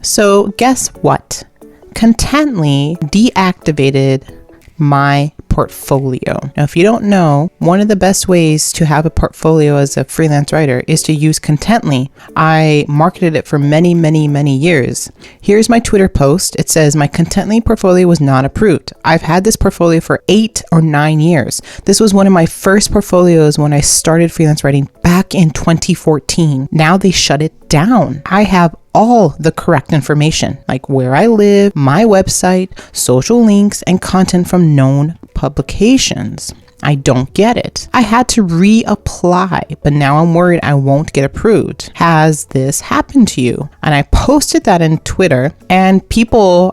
So guess what? Contently deactivated my portfolio. Now, if you don't know, one of the best ways to have a portfolio as a freelance writer is to use Contently. I marketed it for many, many, many years. Here's my Twitter post. It says, my Contently portfolio was not approved. I've had this portfolio for 8 or 9 years. This was one of my first portfolios when I started freelance writing back in 2014. Now they shut it down. I have all the correct information, like where I live, my website, social links, and content from known publications. I don't get it. I had to reapply, but now I'm worried I won't get approved. Has this happened to you? And I posted that in Twitter, and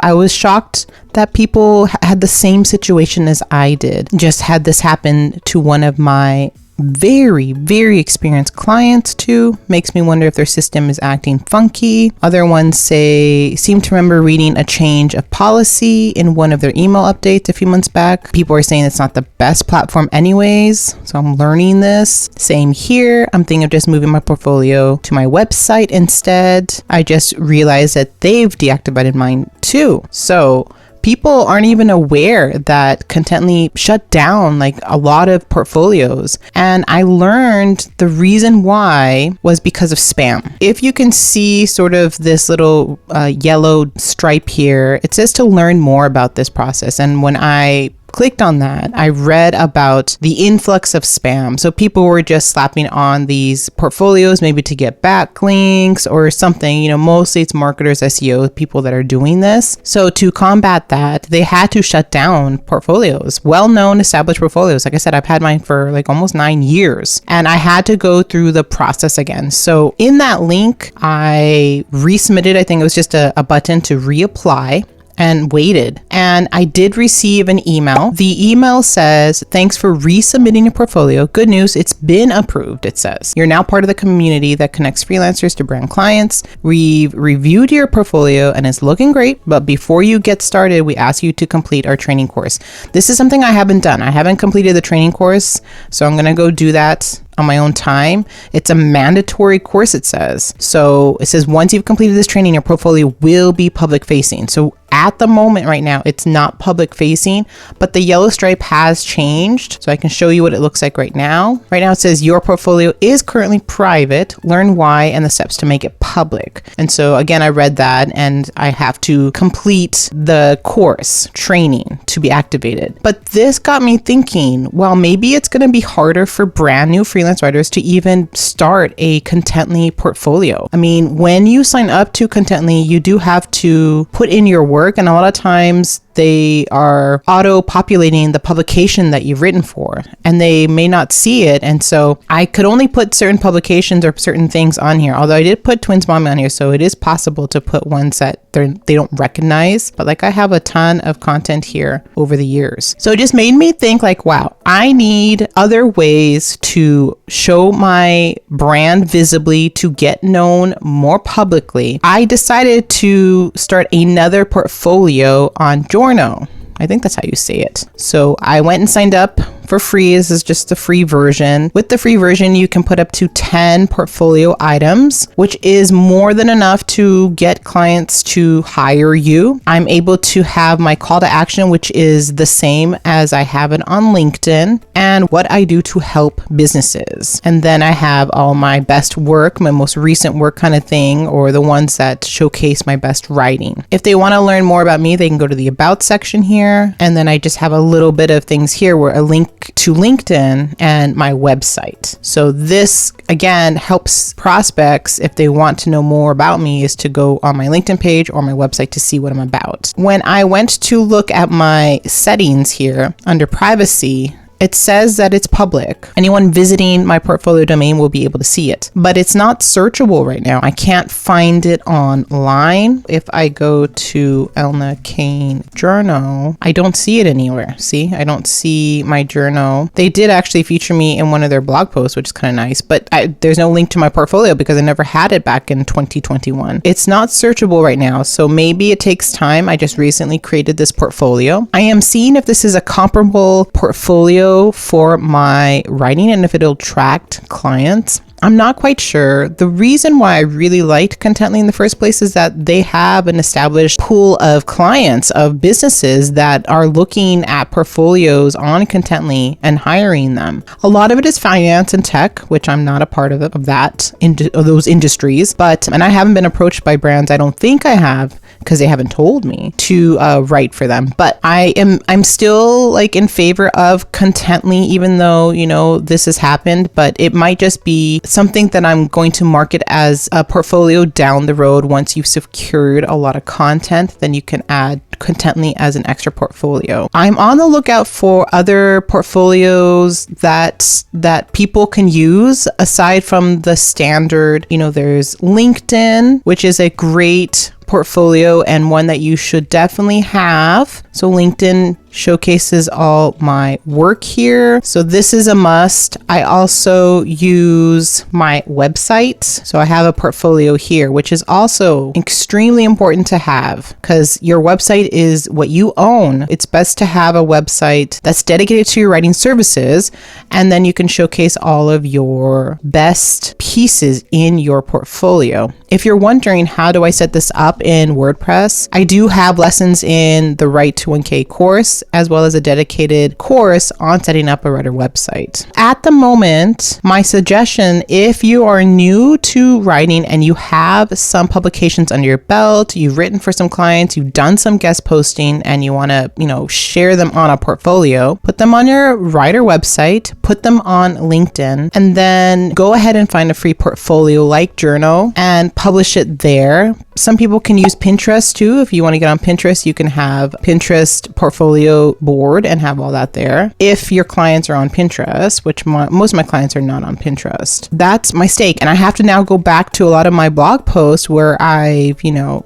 I was shocked that people had the same situation as I did. Just had this happen to one of my very, very experienced clients too. Makes me wonder if their system is acting funky. Other ones seem to remember reading a change of policy in one of their email updates a few months back. People are saying it's not the best platform anyways, so I'm learning this. Same here. I'm thinking of just moving my portfolio to my website instead. I just realized that they've deactivated mine too. So people aren't even aware that Contently shut down like a lot of portfolios. And I learned the reason why was because of spam. If you can see sort of this little yellow stripe here, it says to learn more about this process. And when I clicked on that, I read about the influx of spam. So people were just slapping on these portfolios, maybe to get backlinks or something. Mostly it's marketers, SEO, people that are doing this. So to combat that, they had to shut down portfolios, well-known established portfolios. Like I said, I've had mine for like almost 9 years, and I had to go through the process again. So in that link, I resubmitted. I think it was just a button to reapply, and waited. And I did receive an email. The email says, thanks for resubmitting your portfolio. Good news, it's been approved, it says. You're now part of the community that connects freelancers to brand clients. We've reviewed your portfolio and it's looking great, but before you get started, we ask you to complete our training course. This is something I haven't done. I haven't completed the training course, so I'm gonna go do that on my own time. It's a mandatory course, it says. So it says once you've completed this training, your portfolio will be public facing. So at the moment right now, it's not public facing, but the yellow stripe has changed. So I can show you what it looks like right now. Right now it says your portfolio is currently private. Learn why and the steps to make it public. And so again, I read that and I have to complete the course training to be activated. But this got me thinking, well, maybe it's going to be harder for brand new freelance writers to even start a Contently portfolio. I mean, when you sign up to Contently, you do have to put in your work, and a lot of times they are auto-populating the publication that you've written for, and they may not see it. And so I could only put certain publications or certain things on here, although I did put Twins Mommy on here, so it is possible to put ones that they don't recognize. But like I have a ton of content here over the years. So it just made me think like, wow, I need other ways to show my brand visibly, to get known more publicly. I decided to start another portfolio on Jurnas. I think that's how you say it. So I went and signed up for free. This is just the free version. With the free version, you can put up to 10 portfolio items, which is more than enough to get clients to hire you. I'm able to have my call to action, which is the same as I have it on LinkedIn, and what I do to help businesses. And then I have all my best work, my most recent work kind of thing, or the ones that showcase my best writing. If they want to learn more about me, they can go to the About section here. And then I just have a little bit of things here where a link to LinkedIn and my website. So this, again, helps prospects, if they want to know more about me, is to go on my LinkedIn page or my website to see what I'm about. When I went to look at my settings here under privacy, it says that it's public. Anyone visiting my portfolio domain will be able to see it, but it's not searchable right now. I can't find it online. If I go to Elna Kane journal, I don't see it anywhere. See, I don't see my journal. They did actually feature me in one of their blog posts, which is kind of nice, but there's no link to my portfolio because I never had it back in 2021. It's not searchable right now, so maybe it takes time. I just recently created this portfolio. I am seeing if this is a comparable portfolio portfolio for my writing and if it'll attract clients. I'm not quite sure. The reason why I really liked Contently in the first place is that they have an established pool of clients, of businesses that are looking at portfolios on Contently and hiring them. A lot of it is finance and tech, which I'm not a part of those industries, and I haven't been approached by brands. I don't think I have, because they haven't told me to write for them. But I'm still like in favor of Contently, even though, you know, this has happened, but it might just be something that I'm going to market as a portfolio down the road. Once you've secured a lot of content, then you can add Contently as an extra portfolio. I'm on the lookout for other portfolios that people can use aside from the standard. You know, there's LinkedIn, which is a great portfolio and one that you should definitely have. So LinkedIn showcases all my work here. So this is a must. I also use my website. So I have a portfolio here, which is also extremely important to have because your website is what you own. It's best to have a website that's dedicated to your writing services, and then you can showcase all of your best pieces in your portfolio. If you're wondering, how do I set this up in WordPress? I do have lessons in the Write to 1K course, as well as a dedicated course on setting up a writer website. At the moment, my suggestion, if you are new to writing and you have some publications under your belt, you've written for some clients, you've done some guest posting, and you want to, share them on a portfolio, put them on your writer website, put them on LinkedIn, and then go ahead and find a free portfolio like Jurnas and publish it there. Some people can use Pinterest too. If you want to get on Pinterest, you can have Pinterest portfolio board and have all that there. If your clients are on Pinterest, which most of my clients are not on Pinterest, that's my stake. And I have to now go back to a lot of my blog posts where I've,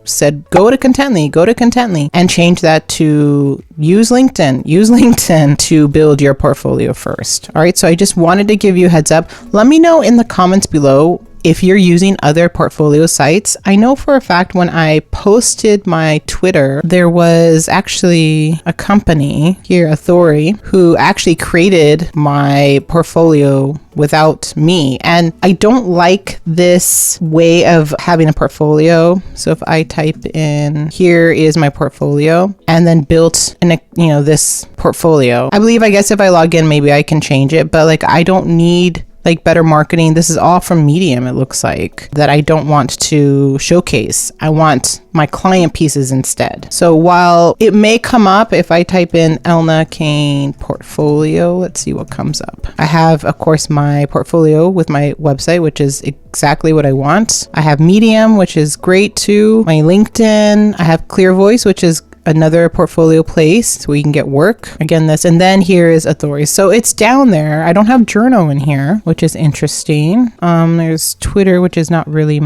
said, go to Contently, and change that to use LinkedIn to build your portfolio first. All right. So I just wanted to give you a heads up. Let me know in the comments below if you're using other portfolio sites. I know for a fact when I posted my Twitter, there was actually a company here, Authority, who actually created my portfolio without me. And I don't like this way of having a portfolio. So if I type in, here is my portfolio, and then built this portfolio, I guess if I log in, maybe I can change it, but I don't need better marketing. This is all from Medium, it looks like, that I don't want to showcase. I want my client pieces instead. So while it may come up if I type in Elna Kane portfolio, let's see what comes up. I have, of course, my portfolio with my website, which is exactly what I want. I have Medium, which is great too. My LinkedIn, I have Clear Voice, which is another portfolio place where you can get work. Again, and then here is Authority. So it's down there. I don't have Jurnas in here, which is interesting. There's Twitter, which is not really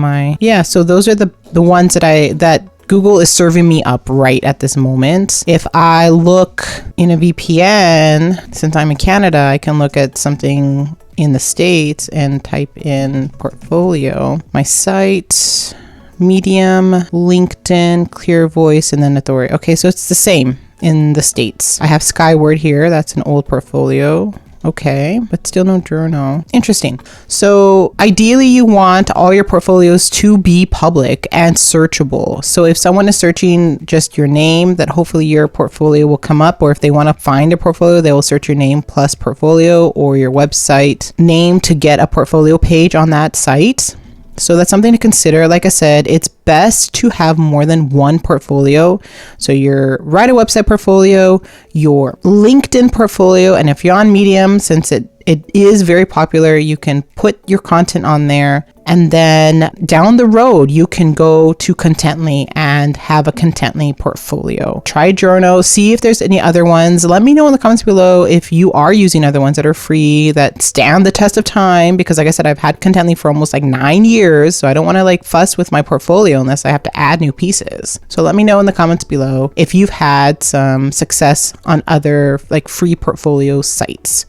so those are the ones that Google is serving me up right at this moment. If I look in a VPN, since I'm in Canada, I can look at something in the States and type in portfolio. My site, Medium, LinkedIn, Clear Voice, and then Authority. Okay, so it's the same in the States. I have Skyward here. That's an old portfolio. Okay, but still no Jurnas. Interesting. So ideally you want all your portfolios to be public and searchable. So if someone is searching just your name, that hopefully your portfolio will come up, or if they want to find a portfolio, they will search your name plus portfolio or your website name to get a portfolio page on that site. So that's something to consider. Like I said, it's best to have more than one portfolio. So your writer website portfolio, your LinkedIn portfolio, and if you're on Medium, since it is very popular, you can put your content on there. And then down the road, you can go to Contently and have a Contently portfolio. Try Jurnas, see if there's any other ones. Let me know in the comments below if you are using other ones that are free, that stand the test of time. Because like I said, I've had Contently for almost 9 years. So I don't want to fuss with my portfolio unless I have to add new pieces. So let me know in the comments below if you've had some success on other free portfolio sites.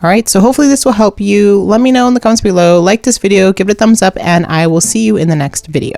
All right, so hopefully this will help you. Let me know in the comments below. Like this video, give it a thumbs up, and I will see you in the next video.